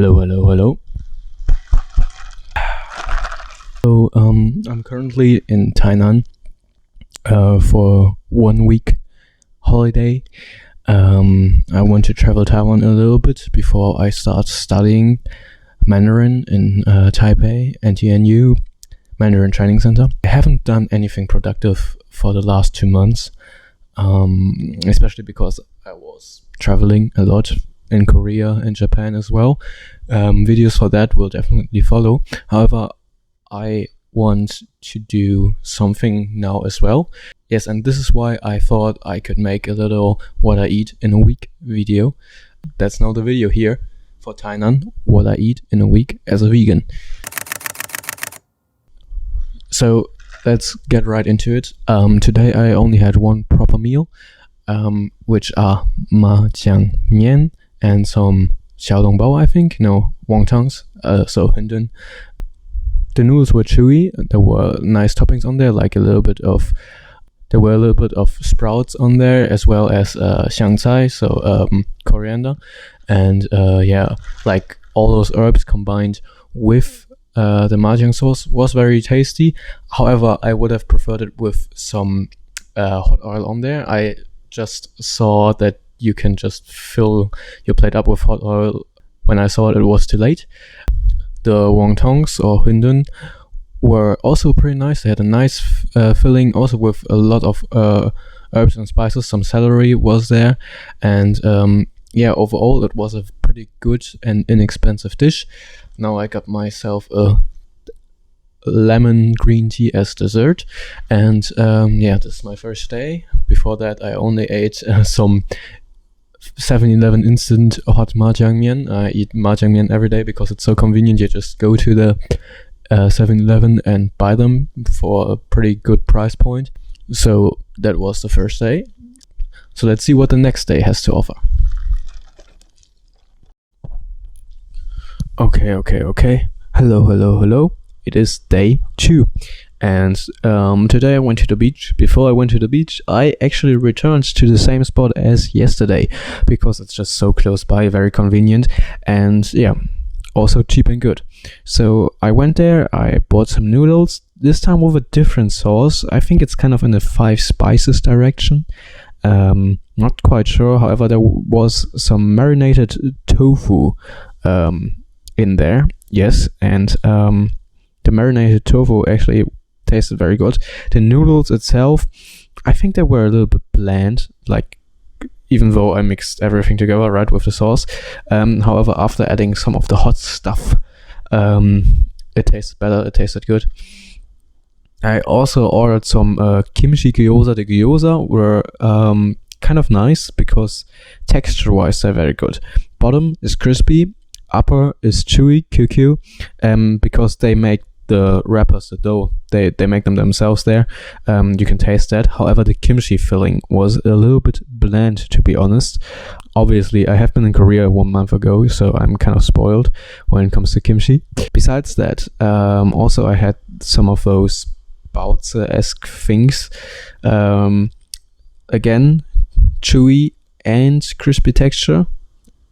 Hello. So, I'm currently in Tainan, for 1 week holiday. I want to travel Taiwan a little bit before I start studying Mandarin in Taipei, NTNU, Mandarin Training Center. I haven't done anything productive for the last 2 months, especially because I was traveling a lot in Korea and Japan as well. Videos for that will definitely follow. However, I want to do something now as well. Yes, and this is why I thought I could make a little what I eat in a week video. That's now the video here for Tainan, what I eat in a week as a vegan. So let's get right into it. Today I only had one proper meal, which are ma jiang mian and some xiaolongbao, I think. No, wontongs, so Hindun. The noodles were chewy. There were nice toppings on there, like a little bit of sprouts on there, as well as xiangcai, so coriander, and like all those herbs combined with the mahjong sauce was very tasty. However, I would have preferred it with some hot oil on there. I just saw that you can just fill your plate up with hot oil. When I saw it, it was too late. The wontongs or Hindun were also pretty nice. They had a nice filling, also with a lot of herbs and spices. Some celery was there, and overall it was a pretty good and inexpensive dish. Now I got myself a lemon green tea as dessert, and this is my first day. Before that, I only ate some 7-Eleven instant hot mahjang mian. I eat mahjang mian every day because it's so convenient. You just go to the 7-Eleven and buy them for a pretty good price point. So that was the first day. So let's see what the next day has to offer. Okay. Hello. It is day 2. And today I went to the beach. Before I went to the beach, I actually returned to the same spot as yesterday because it's just so close by, very convenient, and also cheap and good. So I went there, I bought some noodles, this time with a different sauce. I think it's kind of in the 5 spices direction. Not quite sure. However, there was some marinated tofu in there. Yes, and the marinated tofu actually tasted very good. The noodles itself, I think they were a little bit bland, like, even though I mixed everything together, right, with the sauce. However, after adding some of the hot stuff, it tasted better, it tasted good. I also ordered some kimchi gyoza. The gyoza were kind of nice because texture-wise they're very good. Bottom is crispy, upper is chewy, QQ, because they make the wrappers, the dough, they make them themselves there. You can taste that. However, the kimchi filling was a little bit bland, to be honest. Obviously, I have been in Korea 1 month ago, so I'm kind of spoiled when it comes to kimchi. Besides that, also I had some of those baozi-esque things. Again, chewy and crispy texture.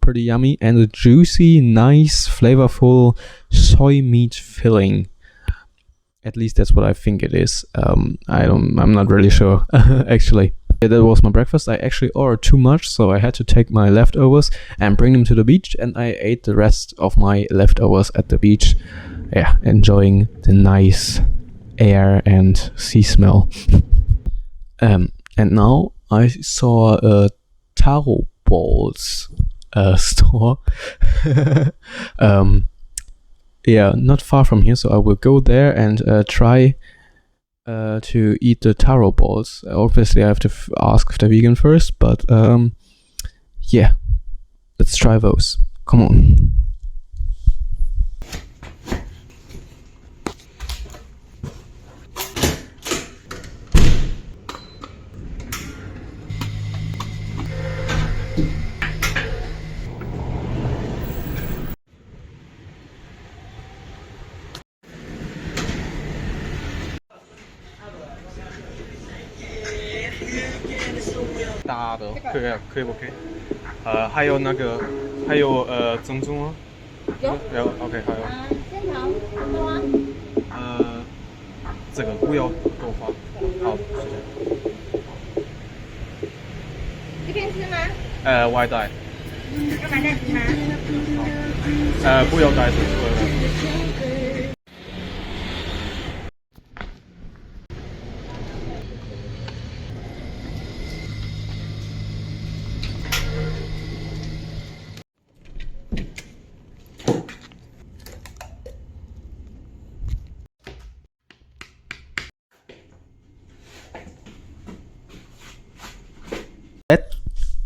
Pretty yummy, and a juicy, nice, flavorful soy meat filling. At least that's what I think it is. I'm not really sure actually. That was my breakfast. I actually ordered too much, so I had to take my leftovers and bring them to the beach, and I ate the rest of my leftovers at the beach. Enjoying the nice air and sea smell. And now I saw a taro balls store not far from here, so I will go there and try to eat the taro balls. Obviously I have to ask if they're vegan first, but let's try those. Come on. 다的可以不可以？还有那个，还有珍珠吗？有 OK 还有现场多吗？这个不要豆花，好谢谢。这边吃吗？外带，要白带鸡吗？不要带水。That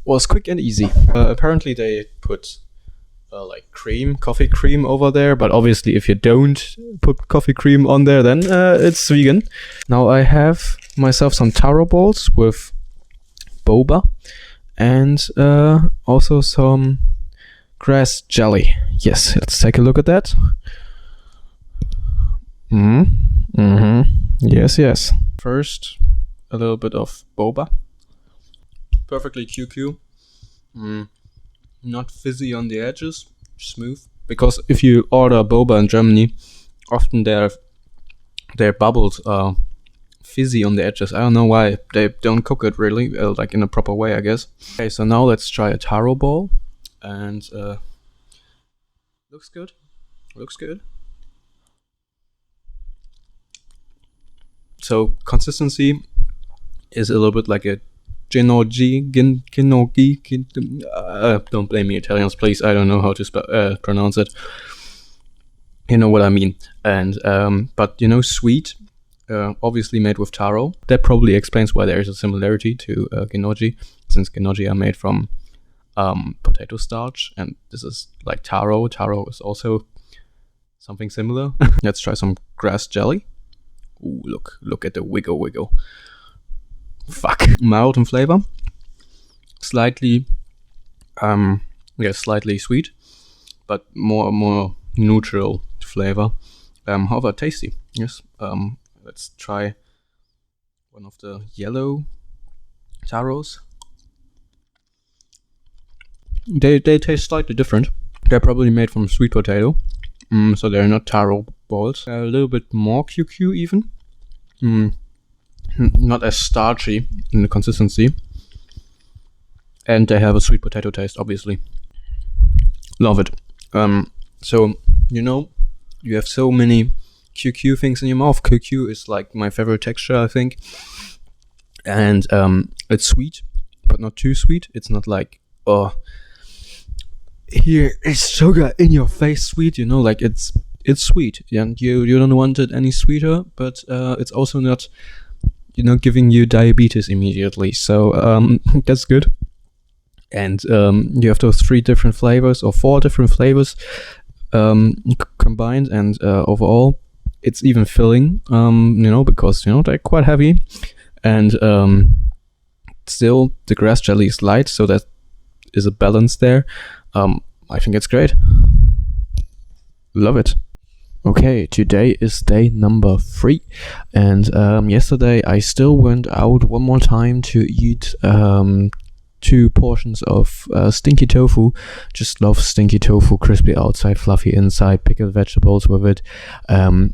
was quick and easy. Apparently they put like coffee cream over there, but obviously if you don't put coffee cream on there, then it's vegan. Now I have myself some taro balls with boba and also some grass jelly. Yes, let's take a look at that. Yes. First, a little bit of boba. Perfectly QQ. Not fizzy on the edges, smooth. Because if you order boba in Germany, often their bubbles are fizzy on the edges. I don't know why. They don't cook it really, like in a proper way, I guess. Okay, so now let's try a taro ball. And looks good. Looks good. So consistency is a little bit like a Ginnogi. Don't blame me, Italians, please. I don't know how to pronounce it. You know what I mean. And but sweet, obviously made with taro. That probably explains why there is a similarity to ginnogi, since ginnogi are made from potato starch, and this is like taro. Taro is also something similar. Let's try some grass jelly. Ooh, look at the wiggle. Fuck. Mild in flavor. Slightly sweet, but more neutral flavor. However, tasty. Yes. Let's try one of the yellow taros. They taste slightly different. They're probably made from sweet potato, so they're not taro balls. They're a little bit more QQ even. Not as starchy in the consistency. And they have a sweet potato taste, obviously. Love it. So, you have so many QQ things in your mouth. QQ is like my favorite texture, I think. And it's sweet, but not too sweet. It's not like, oh, here is sugar in your face sweet, like it's sweet. And you don't want it any sweeter, but it's also not giving you diabetes immediately. So that's good. And you have those 3 different flavors or 4 different flavors combined, and overall it's even filling, because they're quite heavy, and still the grass jelly is light, so that is a balance there. I think it's great. Love it. Okay, today is day number 3, and yesterday I still went out one more time to eat 2 portions of stinky tofu. Just love stinky tofu, crispy outside, fluffy inside, pickled vegetables with it.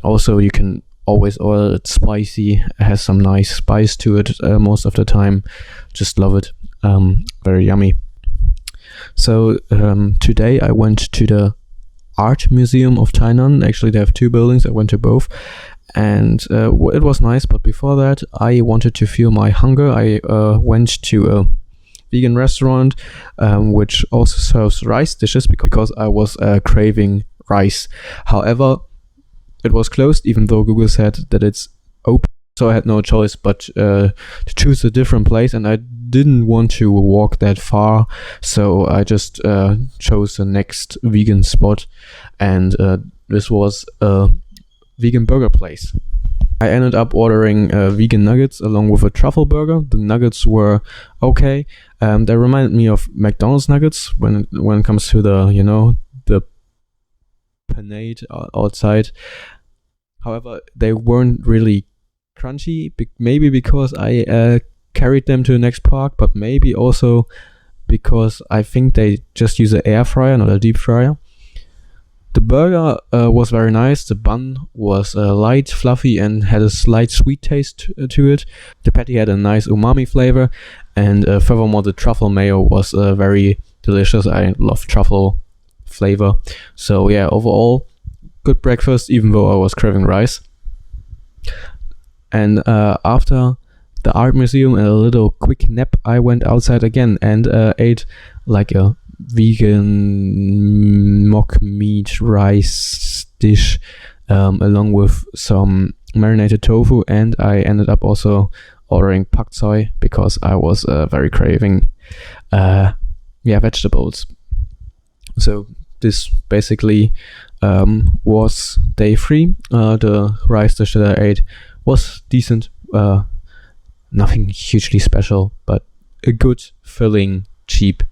Also, you can always order it spicy. It has some nice spice to it most of the time. Just love it. Very yummy. So today I went to the Art Museum of Tainan. Actually, they have 2 buildings. I went to both, and it was nice. But before that, I wanted to feel my hunger. I went to a vegan restaurant which also serves rice dishes because I was craving rice. However, it was closed, even though Google said that it's open. So I had no choice but to choose a different place, and I didn't want to walk that far, so I just chose the next vegan spot, and this was a vegan burger place. I ended up ordering vegan nuggets along with a truffle burger. The nuggets were okay. They reminded me of McDonald's nuggets when it comes to the the panade outside. However, they weren't really crunchy, maybe because I carried them to the next park, but maybe also because I think they just use an air fryer, not a deep fryer. The burger was very nice. The bun was light, fluffy, and had a slight sweet taste to it. The patty had a nice umami flavor, and furthermore, the truffle mayo was very delicious. I love truffle flavor. So yeah, overall, good breakfast, even though I was craving rice. And after the art museum and a little quick nap, I went outside again and ate like a vegan mock meat rice dish along with some marinated tofu, and I ended up also ordering pak choi because I was very craving vegetables. So this basically was day 3. The rice dish that I ate was decent, nothing hugely special, but a good, filling, cheap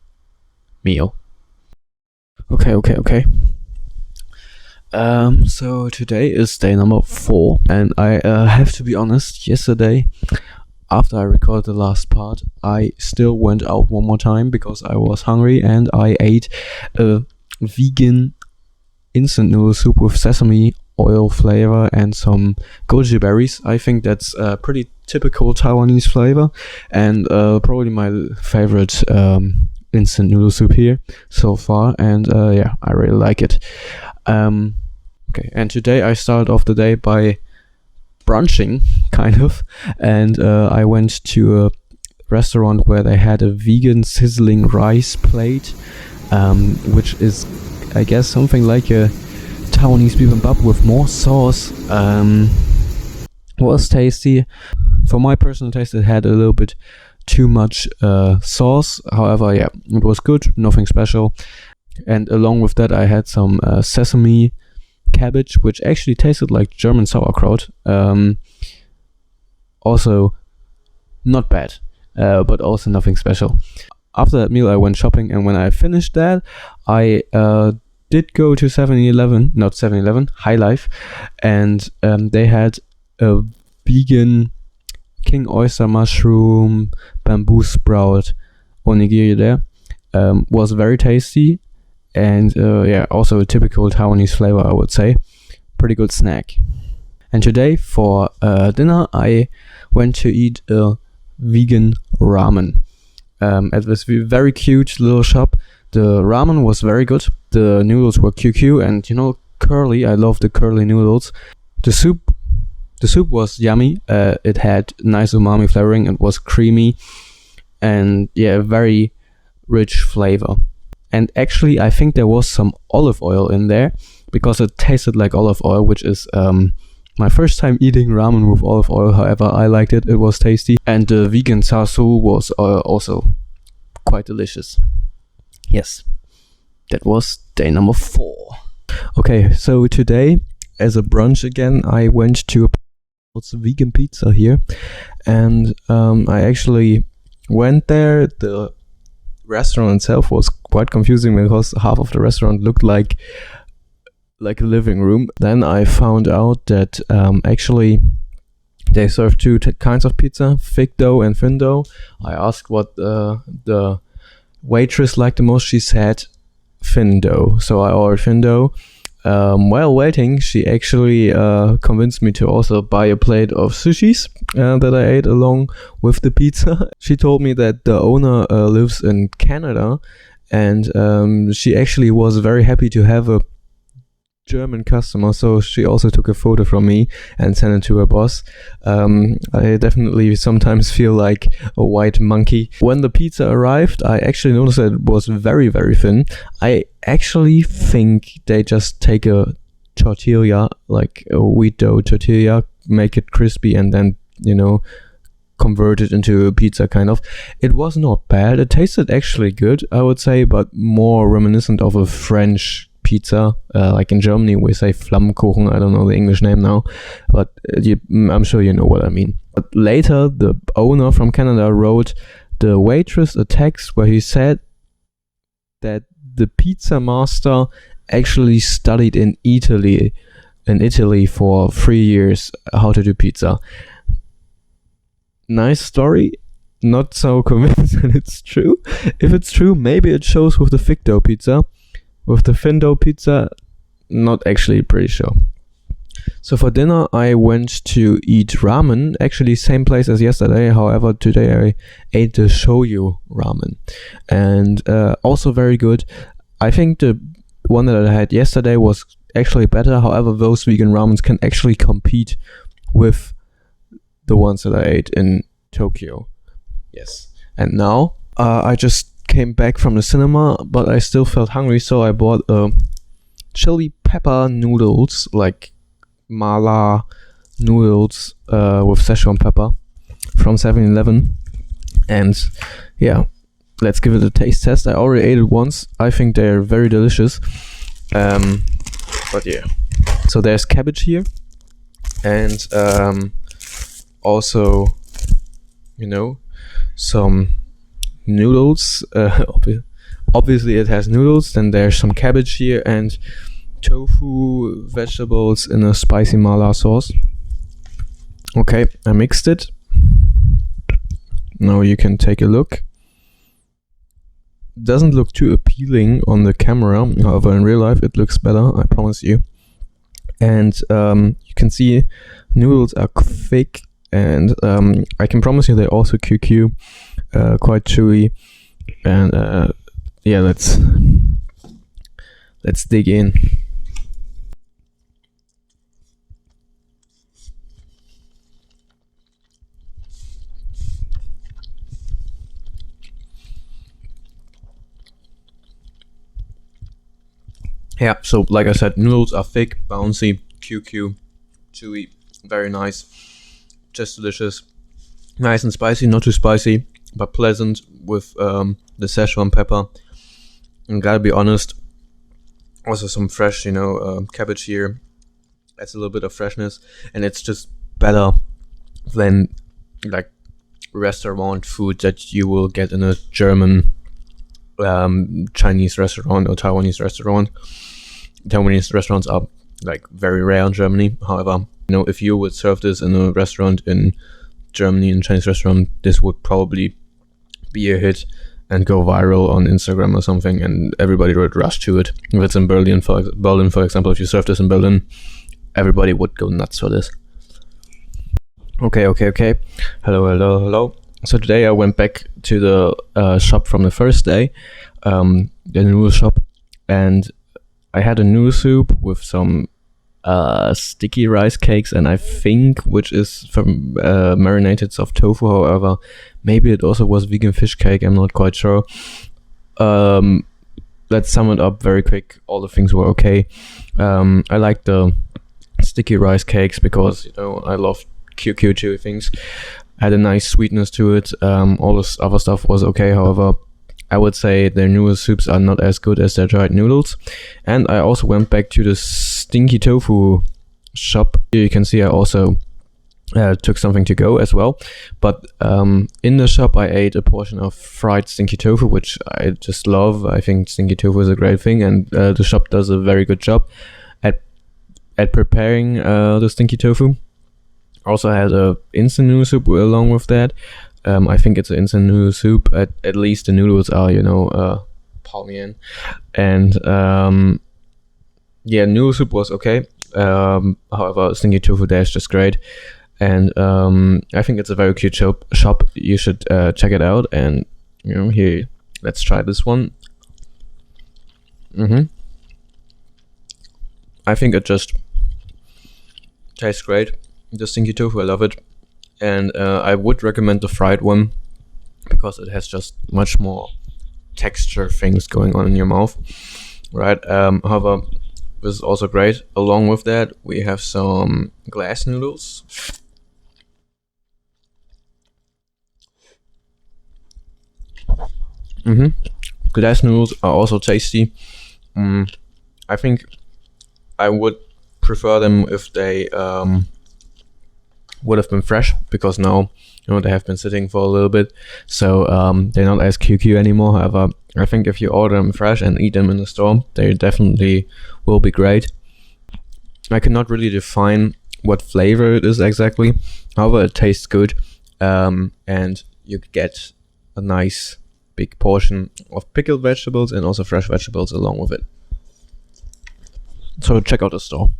meal. Okay. So today is day number 4, and I have to be honest, yesterday, after I recorded the last part, I still went out one more time because I was hungry, and I ate a vegan instant noodle soup with sesame oil flavor and some goji berries. I think that's a pretty typical Taiwanese flavor, and probably my favorite instant noodle soup here so far, and I really like it. Okay, and today I started off the day by brunching, kind of, and I went to a restaurant where they had a vegan sizzling rice plate, which is, I guess, something like a Taiwanese bibimbap with more sauce. Was tasty. For my personal taste, it had a little bit too much sauce. However, yeah, it was good, nothing special. And along with that, I had some sesame cabbage, which actually tasted like German sauerkraut. Also not bad, but also nothing special. After that meal, I went shopping, and when I finished that, I did go to 7-Eleven, not 7-Eleven, High Life, and they had a vegan king oyster mushroom bamboo sprout onigiri there. Was very tasty, and also a typical Taiwanese flavor, I would say. Pretty good snack. And today for dinner, I went to eat a vegan ramen at this very cute little shop. The ramen was very good. The noodles were QQ and, curly. I love the curly noodles. The soup was yummy. It had nice umami flavoring. It was creamy and very rich flavor. And actually, I think there was some olive oil in there because it tasted like olive oil, which is my first time eating ramen with olive oil. However, I liked it. It was tasty. And the vegan sasu was also quite delicious. Yes, that was day number 4. Okay, so today, as a brunch again, I went to a vegan pizza here, and I actually went there. The restaurant itself was quite confusing because half of the restaurant looked like a living room. Then I found out that actually they serve 2 kinds of pizza, thick dough and thin dough. I asked what the waitress liked the most. She said thin dough, so I ordered thin dough. While waiting, she actually convinced me to also buy a plate of sushis that I ate along with the pizza. She told me that the owner lives in Canada, and she actually was very happy to have a German customer, so she also took a photo from me and sent it to her boss. I definitely sometimes feel like a white monkey. When the pizza arrived, I actually noticed that it was very, very thin. I actually think they just take a tortilla, like a wheat dough tortilla, make it crispy, and then, convert it into a pizza kind of. It was not bad. It tasted actually good, I would say, but more reminiscent of a French pizza, like in Germany we say Flammkuchen. I don't know the English name now, but I'm sure you know what I mean. But later, the owner from Canada wrote the waitress a text where he said that the pizza master actually studied in Italy for 3 years how to do pizza. Nice story. Not so convinced that it's true. If it's true, maybe it shows with the thick dough pizza. With the thin dough pizza, not actually pretty sure. So for dinner, I went to eat ramen. Actually, same place as yesterday. However, today I ate the shoyu ramen, and also very good. I think the one that I had yesterday was actually better. However, those vegan ramens can actually compete with the ones that I ate in Tokyo. Yes. And now I just came back from the cinema, but I still felt hungry, so I bought chili pepper noodles, like mala noodles with Szechuan pepper from 7-Eleven. And yeah, let's give it a taste test. I already ate it once. I think they're very delicious. But yeah, so there's cabbage here, and also, you know, some noodles. Obviously it has noodles. Then there's some cabbage here and tofu, vegetables in a spicy mala sauce. Okay, I mixed it. Now you can take a look. Doesn't look too appealing on the camera, however in real life it looks better, I promise you. And you can see noodles are thick, and I can promise you they're also QQ, quite chewy. And yeah, let's dig in. Yeah, so like I said, noodles are thick, bouncy, QQ, chewy, very nice, just delicious, nice and spicy, not too spicy, but pleasant with the Szechuan pepper. And gotta be honest, also some fresh, cabbage here, adds a little bit of freshness, and it's just better than like restaurant food that you will get in a German Chinese restaurant or Taiwanese restaurant. Taiwanese restaurants are like very rare in Germany. However, if you would serve this in a restaurant in Germany, in a Chinese restaurant, this would probably be a hit and go viral on Instagram or something, and everybody would rush to it. If it's in Berlin, for example, if you serve this in Berlin, everybody would go nuts for this. Okay. Hello. So today I went back to the shop from the first day, the noodle shop, and I had a noodle soup with some sticky rice cakes, and I think which is from marinated soft tofu. However, maybe it also was vegan fish cake. I'm not quite sure. Let's sum it up very quick. All the things were okay. I like the sticky rice cakes because I love QQ chewy things. Had a nice sweetness to it. All this other stuff was okay. However, I would say their noodle soups are not as good as their dried noodles. And I also went back to the stinky tofu shop. Here you can see I also took something to go as well. But in the shop I ate a portion of fried stinky tofu, which I just love. I think stinky tofu is a great thing, and the shop does a very good job at preparing the stinky tofu. Also had a instant noodle soup along with that. I think it's an instant noodle soup. At least the noodles are, palm yen. And noodle soup was okay. However, stinky tofu there is just great. And I think it's a very cute shop. You should check it out. And here, let's try this one. I think it just tastes great. The stinky tofu, I love it. And I would recommend the fried one because it has just much more texture things going on in your mouth, right? However, this is also great. Along with that, we have some glass noodles. Glass noodles are also tasty. I think I would prefer them if they would have been fresh, because now they have been sitting for a little bit, so they're not as QQ anymore. However, I think if you order them fresh and eat them in the store, they definitely will be great. I cannot really define what flavor it is exactly. However, it tastes good, and you get a nice big portion of pickled vegetables and also fresh vegetables along with it. So check out the store.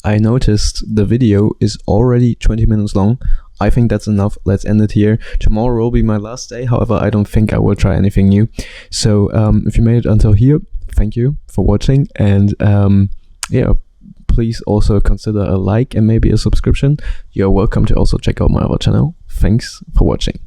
I noticed the video is already 20 minutes long. I think that's enough. Let's end it here. Tomorrow will be my last day. However, I don't think I will try anything new. So if you made it until here, thank you for watching. And yeah, please also consider a like and maybe a subscription. You're welcome to also check out my other channel. Thanks for watching.